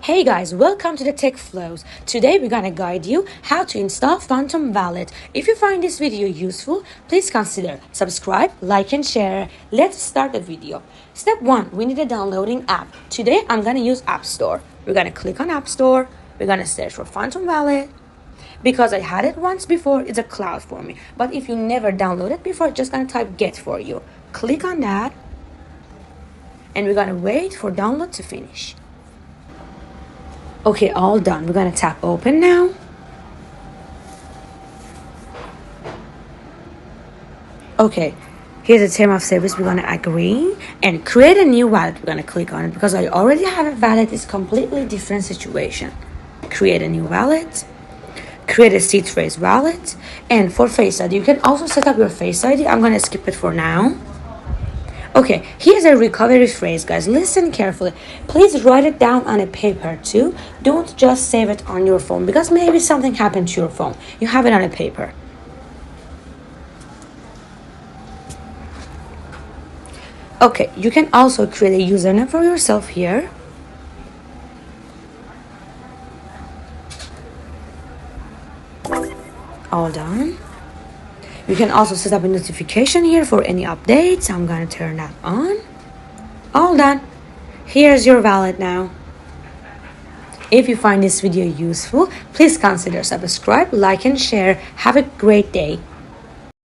Hey guys, welcome to the Tech Flows. Today we're gonna guide you how to install Phantom Wallet. If you find this video useful, please consider subscribe, like and share. Let's start the video. Step 1, we need a downloading app. Today I'm gonna use App Store. We're gonna click on App Store. We're gonna search for Phantom Wallet. Because I had it once before, it's a cloud for me. But if you never downloaded before, just gonna type get for you. Click on that. And we're gonna wait for download to finish. Okay, all done. We're gonna tap open now. Okay, here's the term of service. We're gonna agree and create a new wallet. We're gonna click on it because I already have a wallet. It's completely different situation. Create a new wallet. Create a seed phrase wallet. And for Face ID, you can also set up your Face ID. I'm gonna skip it for now. Okay, here's a recovery phrase, guys. Listen carefully. Please write it down on a paper too. Don't just save it on your phone because maybe something happened to your phone. You have it on a paper. Okay, you can also create a username for yourself here. All done. You can also set up a notification here for any updates. I'm gonna turn that on. All done. Here's your wallet now. If you find this video useful, please consider subscribe, like and share. Have a great day.